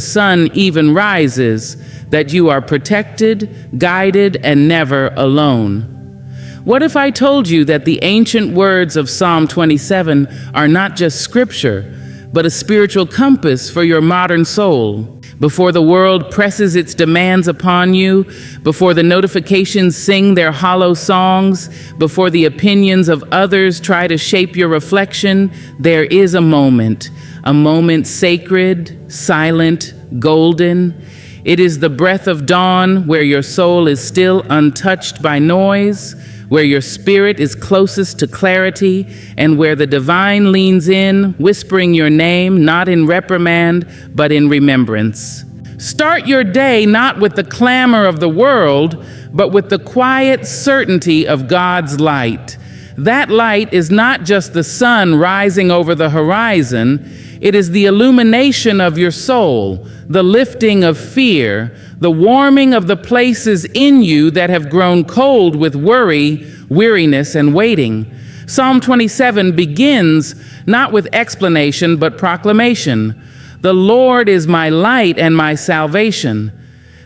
The sun even rises, that you are protected, guided, and never alone. What if I told you that the ancient words of Psalm 27 are not just scripture, but a spiritual compass for your modern soul? Before the world presses its demands upon you, before the notifications sing their hollow songs, before the opinions of others try to shape your reflection, there is a moment sacred, silent, golden. It is the breath of dawn where your soul is still untouched by noise, where your spirit is closest to clarity, and where the divine leans in, whispering your name, not in reprimand, but in remembrance. Start your day not with the clamor of the world, but with the quiet certainty of God's light. That light is not just the sun rising over the horizon, it is the illumination of your soul, the lifting of fear, the warming of the places in you that have grown cold with worry, weariness, and waiting. Psalm 27 begins not with explanation, but proclamation. The Lord is my light and my salvation.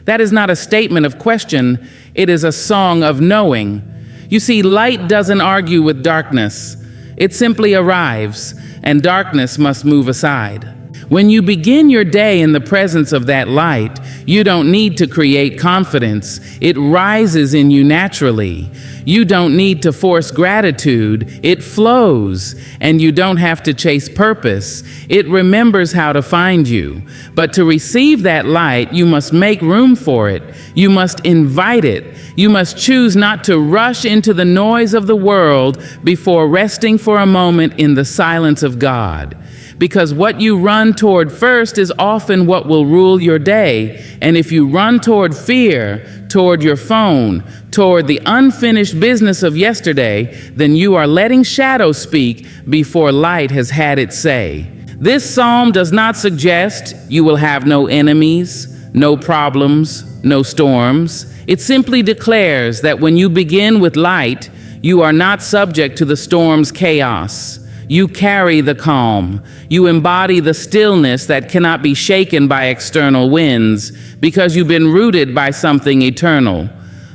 That is not a statement of question, it is a song of knowing. You see, light doesn't argue with darkness. It simply arrives, and darkness must move aside. When you begin your day in the presence of that light, you don't need to create confidence. It rises in you naturally. You don't need to force gratitude. It flows, and you don't have to chase purpose. It remembers how to find you. But to receive that light, you must make room for it. You must invite it. You must choose not to rush into the noise of the world before resting for a moment in the silence of God. Because what you run toward first is often what will rule your day. And if you run toward fear, toward your phone, toward the unfinished business of yesterday, then you are letting shadow speak before light has had its say. This psalm does not suggest you will have no enemies, no problems, no storms. It simply declares that when you begin with light, you are not subject to the storm's chaos. You carry the calm. You embody the stillness that cannot be shaken by external winds because you've been rooted by something eternal.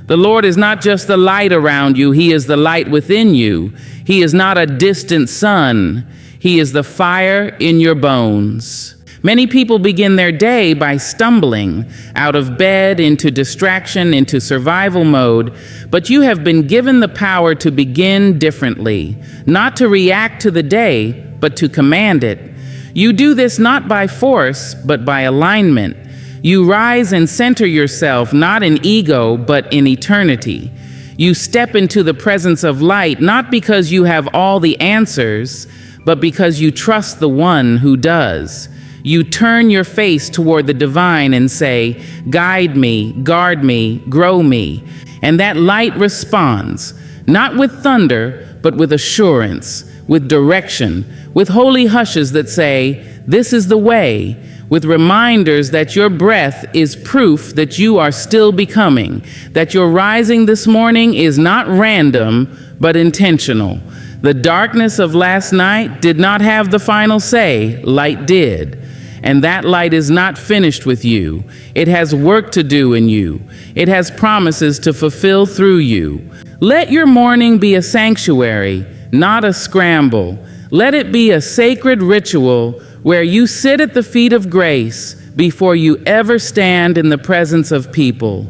The Lord is not just the light around you, He is the light within you. He is not a distant sun. He is the fire in your bones. Many people begin their day by stumbling out of bed into distraction, into survival mode, but you have been given the power to begin differently, not to react to the day, but to command it. You do this not by force, but by alignment. You rise and center yourself, not in ego, but in eternity. You step into the presence of light, not because you have all the answers, but because you trust the one who does. You turn your face toward the divine and say, guide me, guard me, grow me. And that light responds, not with thunder, but with assurance, with direction, with holy hushes that say, this is the way, with reminders that your breath is proof that you are still becoming, that your rising this morning is not random, but intentional. The darkness of last night did not have the final say, light did. And that light is not finished with you. It has work to do in you. It has promises to fulfill through you. Let your morning be a sanctuary, not a scramble. Let it be a sacred ritual where you sit at the feet of grace before you ever stand in the presence of people.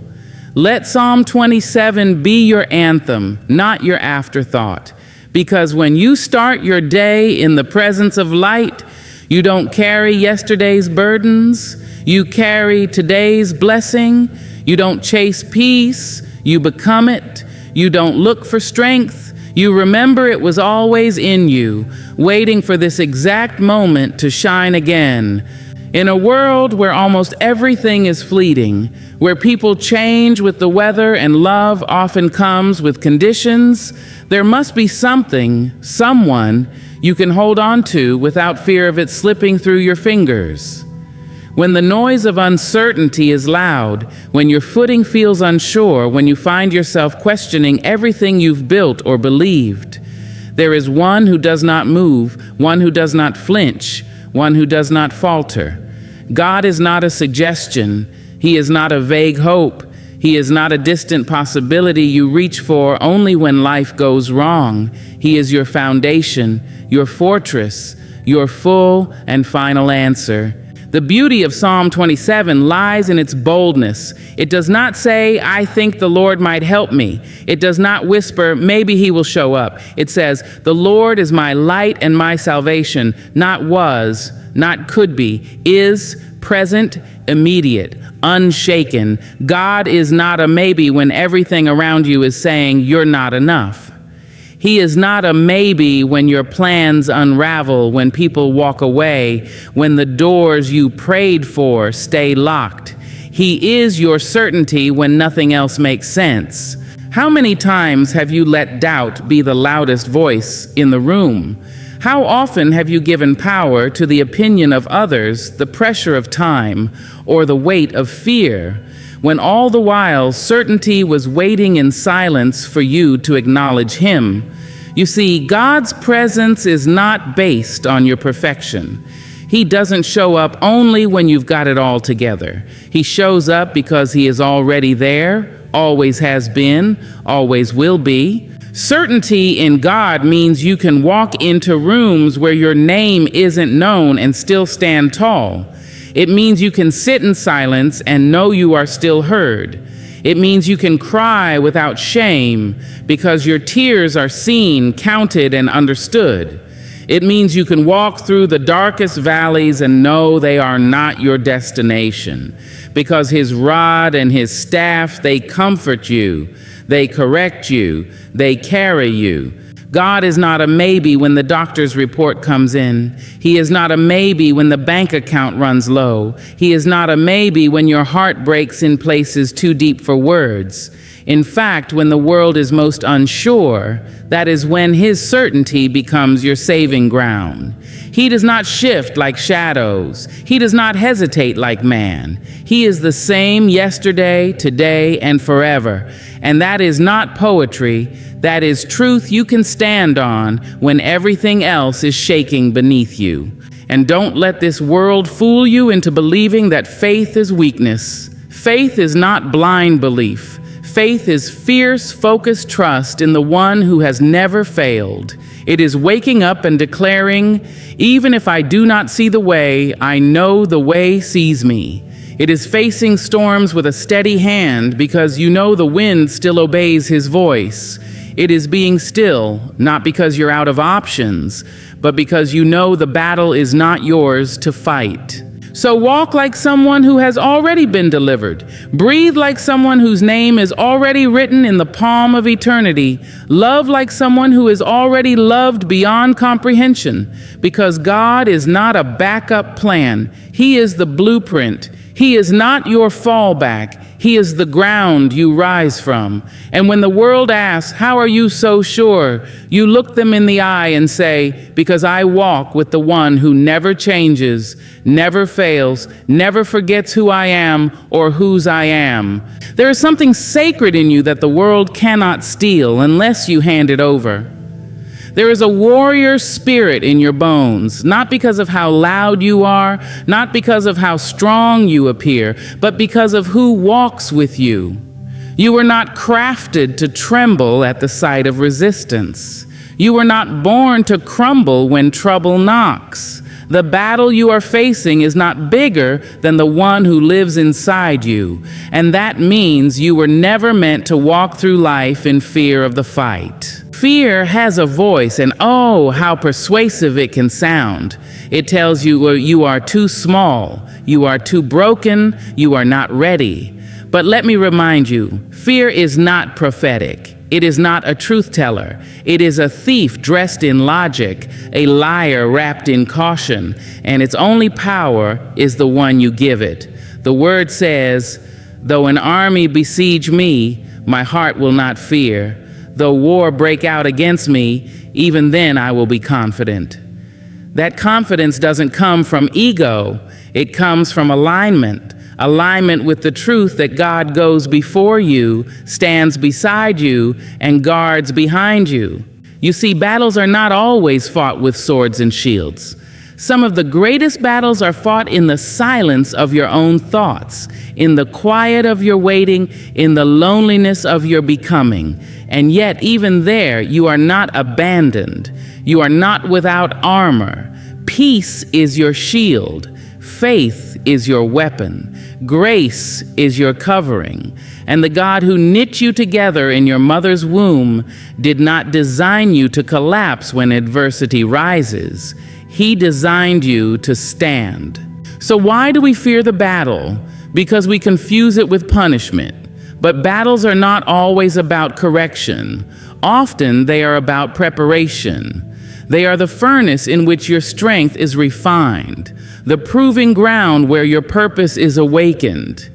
Let Psalm 27 be your anthem, not your afterthought. Because when you start your day in the presence of light, you don't carry yesterday's burdens. You carry today's blessing. You don't chase peace. You become it. You don't look for strength. You remember it was always in you, waiting for this exact moment to shine again. In a world where almost everything is fleeting, where people change with the weather and love often comes with conditions, there must be something, someone, you can hold on to without fear of it slipping through your fingers. When the noise of uncertainty is loud, when your footing feels unsure, when you find yourself questioning everything you've built or believed, there is one who does not move, one who does not flinch, one who does not falter. God is not a suggestion. He is not a vague hope. He is not a distant possibility you reach for only when life goes wrong. He is your foundation, your fortress, your full and final answer. The beauty of Psalm 27 lies in its boldness. It does not say, I think the Lord might help me. It does not whisper, maybe he will show up. It says, the Lord is my light and my salvation, not was, not could be, is, present, immediate, unshaken. God is not a maybe when everything around you is saying you're not enough. He is not a maybe when your plans unravel, when people walk away, when the doors you prayed for stay locked. He is your certainty when nothing else makes sense. How many times have you let doubt be the loudest voice in the room? How often have you given power to the opinion of others, the pressure of time, or the weight of fear, when all the while certainty was waiting in silence for you to acknowledge Him? You see, God's presence is not based on your perfection. He doesn't show up only when you've got it all together. He shows up because He is already there, always has been, always will be. Certainty in God means you can walk into rooms where your name isn't known and still stand tall. It means you can sit in silence and know you are still heard. It means you can cry without shame because your tears are seen, counted, and understood. It means you can walk through the darkest valleys and know they are not your destination because His rod and His staff, they comfort you. They correct you. They carry you. God is not a maybe when the doctor's report comes in. He is not a maybe when the bank account runs low. He is not a maybe when your heart breaks in places too deep for words. In fact, when the world is most unsure, that is when His certainty becomes your saving ground. He does not shift like shadows. He does not hesitate like man. He is the same yesterday, today, and forever. And that is not poetry. That is truth you can stand on when everything else is shaking beneath you. And don't let this world fool you into believing that faith is weakness. Faith is not blind belief. Faith is fierce, focused trust in the one who has never failed. It is waking up and declaring, even if I do not see the way, I know the way sees me. It is facing storms with a steady hand because you know the wind still obeys His voice. It is being still, not because you're out of options, but because you know the battle is not yours to fight. So walk like someone who has already been delivered. Breathe like someone whose name is already written in the palm of eternity. Love like someone who is already loved beyond comprehension, because God is not a backup plan. He is the blueprint. He is not your fallback. He is the ground you rise from. And when the world asks, how are you so sure? You look them in the eye and say, because I walk with the one who never changes, never fails, never forgets who I am or whose I am. There is something sacred in you that the world cannot steal unless you hand it over. There is a warrior spirit in your bones, not because of how loud you are, not because of how strong you appear, but because of who walks with you. You were not crafted to tremble at the sight of resistance. You were not born to crumble when trouble knocks. The battle you are facing is not bigger than the one who lives inside you, and that means you were never meant to walk through life in fear of the fight. Fear has a voice, and oh, how persuasive it can sound. It tells you you are too small, you are too broken, you are not ready. But let me remind you, fear is not prophetic. It is not a truth teller. It is a thief dressed in logic, a liar wrapped in caution, and its only power is the one you give it. The word says, though an army besiege me, my heart will not fear. Though war break out against me, even then I will be confident. That confidence doesn't come from ego. It comes from alignment with the truth that God goes before you, stands beside you, and guards behind you. You see, battles are not always fought with swords and shields. Some of the greatest battles are fought in the silence of your own thoughts, in the quiet of your waiting, in the loneliness of your becoming. And yet, even there, you are not abandoned. You are not without armor. Peace is your shield. Faith is your weapon. Grace is your covering. And the God who knit you together in your mother's womb did not design you to collapse when adversity rises. He designed you to stand. So why do we fear the battle? Because we confuse it with punishment. But battles are not always about correction. Often they are about preparation. They are the furnace in which your strength is refined, the proving ground where your purpose is awakened.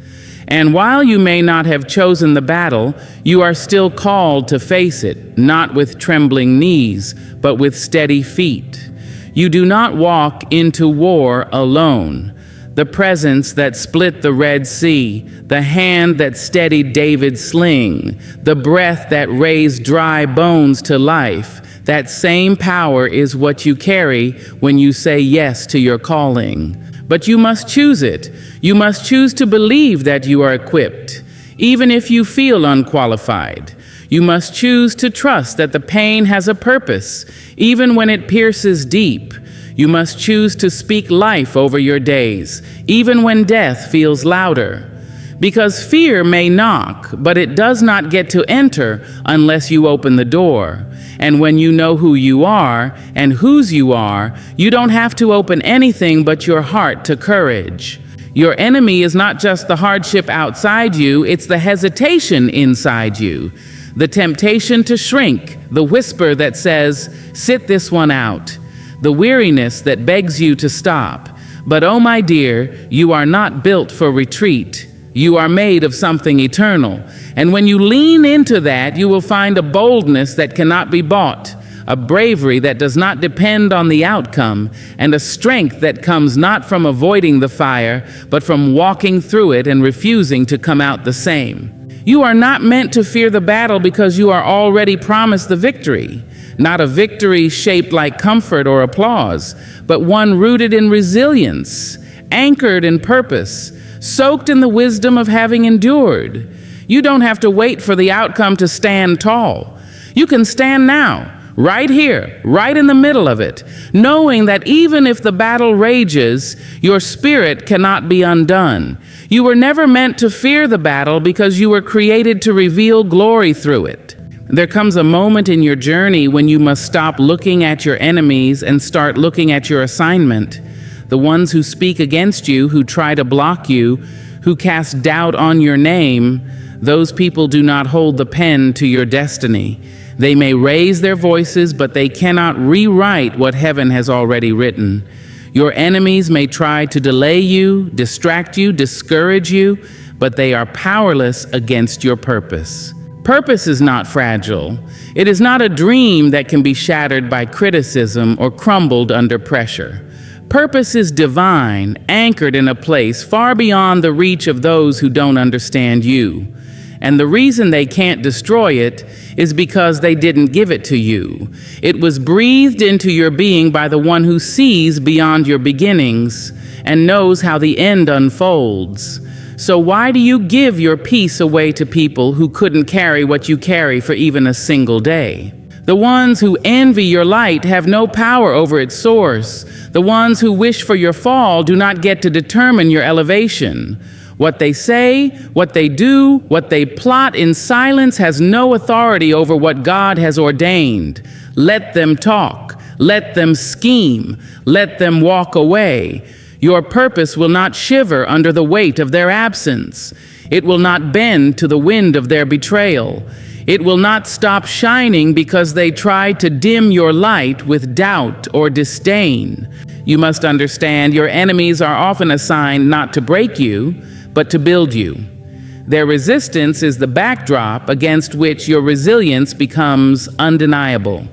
And while you may not have chosen the battle, you are still called to face it, not with trembling knees, but with steady feet. You do not walk into war alone. The presence that split the Red Sea, the hand that steadied David's sling, the breath that raised dry bones to life, that same power is what you carry when you say yes to your calling. But you must choose it. You must choose to believe that you are equipped, even if you feel unqualified. You must choose to trust that the pain has a purpose, even when it pierces deep. You must choose to speak life over your days, even when death feels louder. Because fear may knock, but it does not get to enter unless you open the door. And when you know who you are and whose you are, you don't have to open anything but your heart to courage. Your enemy is not just the hardship outside you, it's the hesitation inside you. The temptation to shrink, the whisper that says, "Sit this one out," the weariness that begs you to stop. But oh my dear, you are not built for retreat. You are made of something eternal. And when you lean into that, you will find a boldness that cannot be bought, a bravery that does not depend on the outcome, and a strength that comes not from avoiding the fire, but from walking through it and refusing to come out the same. You are not meant to fear the battle because you are already promised the victory. Not a victory shaped like comfort or applause, but one rooted in resilience, anchored in purpose, soaked in the wisdom of having endured. You don't have to wait for the outcome to stand tall. You can stand now, right here, right in the middle of it, knowing that even if the battle rages, your spirit cannot be undone. You were never meant to fear the battle because you were created to reveal glory through it. There comes a moment in your journey when you must stop looking at your enemies and start looking at your assignment. The ones who speak against you, who try to block you, who cast doubt on your name, those people do not hold the pen to your destiny. They may raise their voices, but they cannot rewrite what heaven has already written. Your enemies may try to delay you, distract you, discourage you, but they are powerless against your purpose. Purpose is not fragile. It is not a dream that can be shattered by criticism or crumbled under pressure. Purpose is divine, anchored in a place far beyond the reach of those who don't understand you. And the reason they can't destroy it is because they didn't give it to you. It was breathed into your being by the one who sees beyond your beginnings and knows how the end unfolds. So why do you give your peace away to people who couldn't carry what you carry for even a single day? The ones who envy your light have no power over its source. The ones who wish for your fall do not get to determine your elevation. What they say, what they do, what they plot in silence has no authority over what God has ordained. Let them talk. Let them scheme. Let them walk away. Your purpose will not shiver under the weight of their absence. It will not bend to the wind of their betrayal. It will not stop shining because they try to dim your light with doubt or disdain. You must understand your enemies are often assigned not to break you, but to build you. Their resistance is the backdrop against which your resilience becomes undeniable.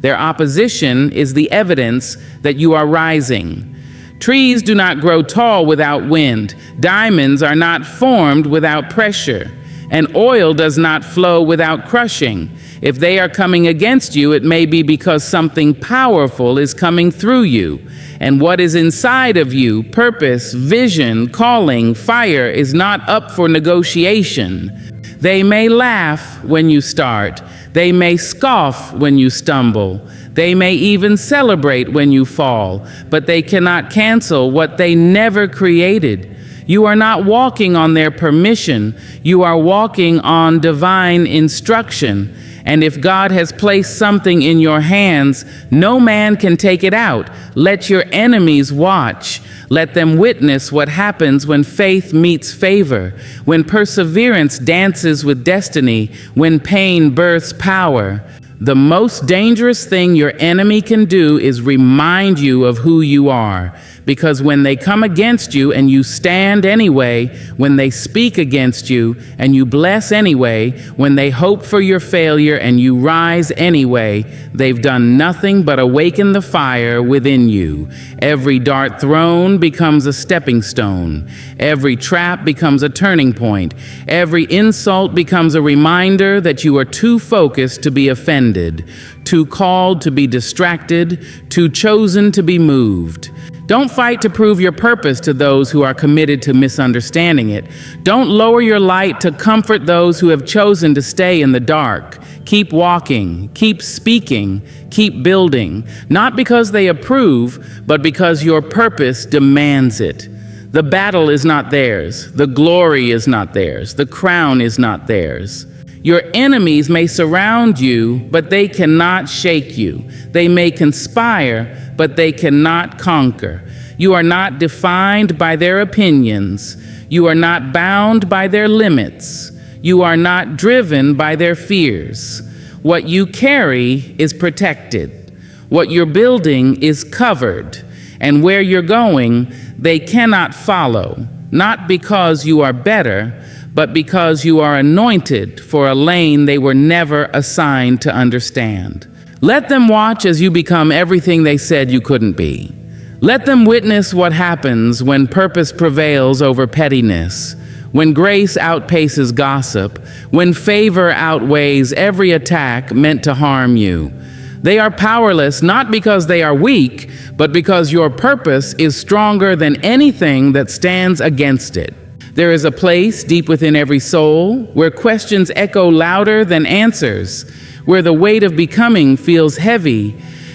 Their opposition is the evidence that you are rising. Trees do not grow tall without wind. Diamonds are not formed without pressure. And oil does not flow without crushing. If they are coming against you, it may be because something powerful is coming through you. And what is inside of you, purpose, vision, calling, fire, is not up for negotiation. They may laugh when you start. They may scoff when you stumble. They may even celebrate when you fall, but they cannot cancel what they never created. You are not walking on their permission. You are walking on divine instruction. And if God has placed something in your hands, no man can take it out. Let your enemies watch. Let them witness what happens when faith meets favor, when perseverance dances with destiny, when pain births power. The most dangerous thing your enemy can do is remind you of who you are. Because when they come against you and you stand anyway, when they speak against you and you bless anyway, when they hope for your failure and you rise anyway, they've done nothing but awaken the fire within you. Every dart thrown becomes a stepping stone. Every trap becomes a turning point. Every insult becomes a reminder that you are too focused to be offended, too called to be distracted, too chosen to be moved. Don't fight to prove your purpose to those who are committed to misunderstanding it. Don't lower your light to comfort those who have chosen to stay in the dark. Keep walking, keep speaking, keep building, not because they approve, but because your purpose demands it. The battle is not theirs. The glory is not theirs. The crown is not theirs. Your enemies may surround you, but they cannot shake you. They may conspire, but they cannot conquer. You are not defined by their opinions. You are not bound by their limits. You are not driven by their fears. What you carry is protected. What you're building is covered. And where you're going, they cannot follow, not because you are better, but because you are anointed for a lane they were never assigned to understand. Let them watch as you become everything they said you couldn't be. Let them witness what happens when purpose prevails over pettiness, when grace outpaces gossip, when favor outweighs every attack meant to harm you. They are powerless not because they are weak, but because your purpose is stronger than anything that stands against it. There is a place deep within every soul where questions echo louder than answers, where the weight of becoming feels heavy,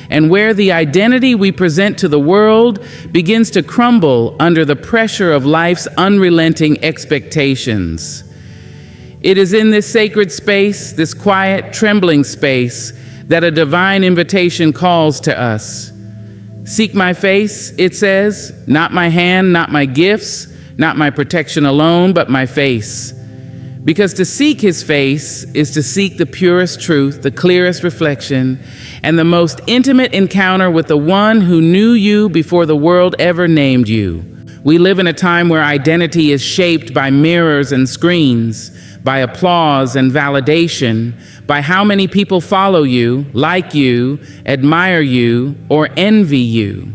and where the identity we present to the world begins to crumble under the pressure of life's unrelenting expectations. It is in this sacred space, this quiet, trembling space, that a divine invitation calls to us. Seek my face, it says, not my hand, not my gifts, not my protection alone, but my face. Because to seek his face is to seek the purest truth, the clearest reflection, and the most intimate encounter with the one who knew you before the world ever named you. We live in a time where identity is shaped by mirrors and screens, by applause and validation, by how many people follow you, like you, admire you, or envy you.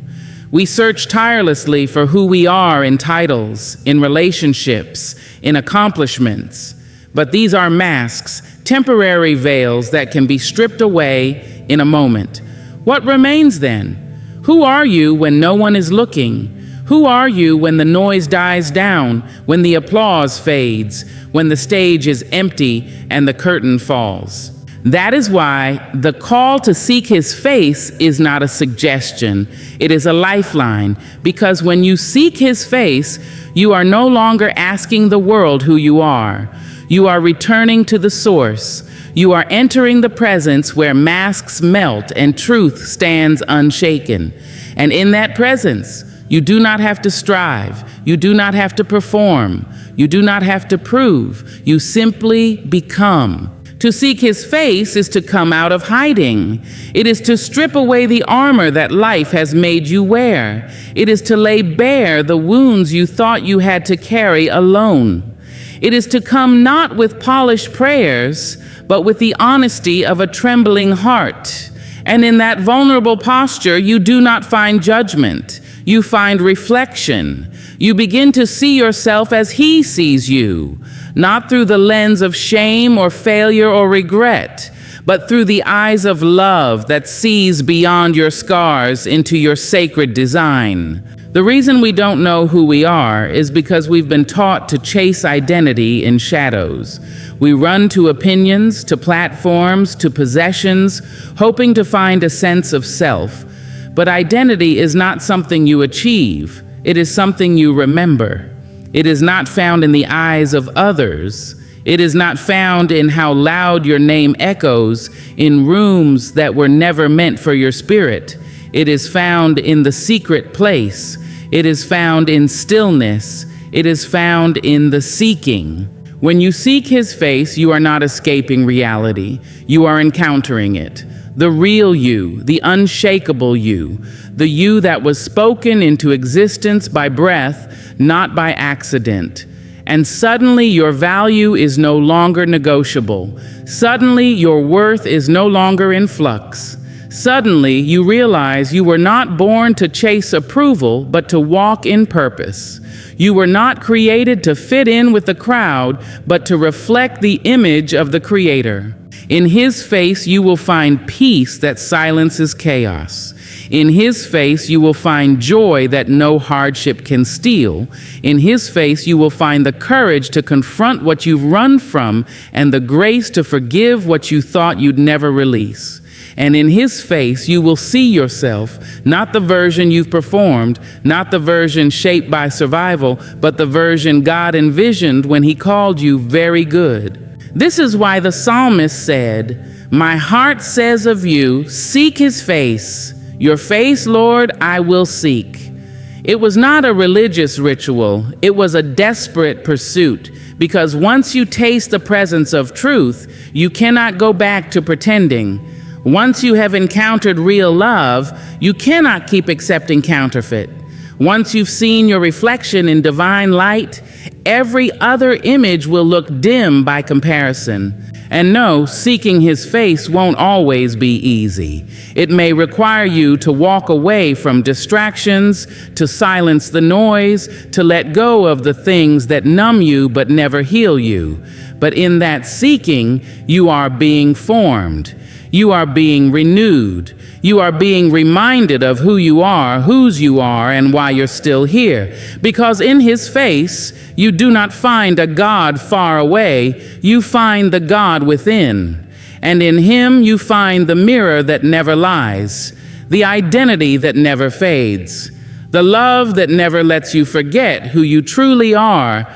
We search tirelessly for who we are in titles, in relationships, in accomplishments. But these are masks, temporary veils that can be stripped away in a moment. What remains then? Who are you when no one is looking? Who are you when the noise dies down, when the applause fades, when the stage is empty and the curtain falls? That is why the call to seek his face is not a suggestion. It is a lifeline, because when you seek his face, you are no longer asking the world who you are. You are returning to the source. You are entering the presence where masks melt and truth stands unshaken. And in that presence, you do not have to strive. You do not have to perform. You do not have to prove. You simply become. To seek his face is to come out of hiding. It is to strip away the armor that life has made you wear. It is to lay bare the wounds you thought you had to carry alone. It is to come not with polished prayers, but with the honesty of a trembling heart. And in that vulnerable posture, you do not find judgment. You find reflection. You begin to see yourself as he sees you, not through the lens of shame or failure or regret, but through the eyes of love that sees beyond your scars into your sacred design. The reason we don't know who we are is because we've been taught to chase identity in shadows. We run to opinions, to platforms, to possessions, hoping to find a sense of self. But identity is not something you achieve. It is something you remember. It is not found in the eyes of others. It is not found in how loud your name echoes in rooms that were never meant for your spirit. It is found in the secret place. It is found in stillness. It is found in the seeking. When you seek His face, you are not escaping reality. You are encountering it. The real you, the unshakable you, the you that was spoken into existence by breath, not by accident. And suddenly your value is no longer negotiable. Suddenly your worth is no longer in flux. Suddenly you realize you were not born to chase approval, but to walk in purpose. You were not created to fit in with the crowd, but to reflect the image of the Creator. In His face you will find peace that silences chaos. In His face you will find joy that no hardship can steal. In His face you will find the courage to confront what you've run from and the grace to forgive what you thought you'd never release. And in His face you will see yourself, not the version you've performed, not the version shaped by survival, but the version God envisioned when He called you very good. This is why the psalmist said, "My heart says of you, seek His face. Your face, Lord, I will seek." It was not a religious ritual. It was a desperate pursuit, because once you taste the presence of truth, you cannot go back to pretending. Once you have encountered real love, you cannot keep accepting counterfeit. Once you've seen your reflection in divine light, every other image will look dim by comparison. And no, seeking His face won't always be easy. It may require you to walk away from distractions, to silence the noise, to let go of the things that numb you but never heal you. But in that seeking, you are being formed. You are being renewed. You are being reminded of who you are, whose you are, and why you're still here. Because in His face, you do not find a God far away. You find the God within. And in Him, you find the mirror that never lies, the identity that never fades, the love that never lets you forget who you truly are,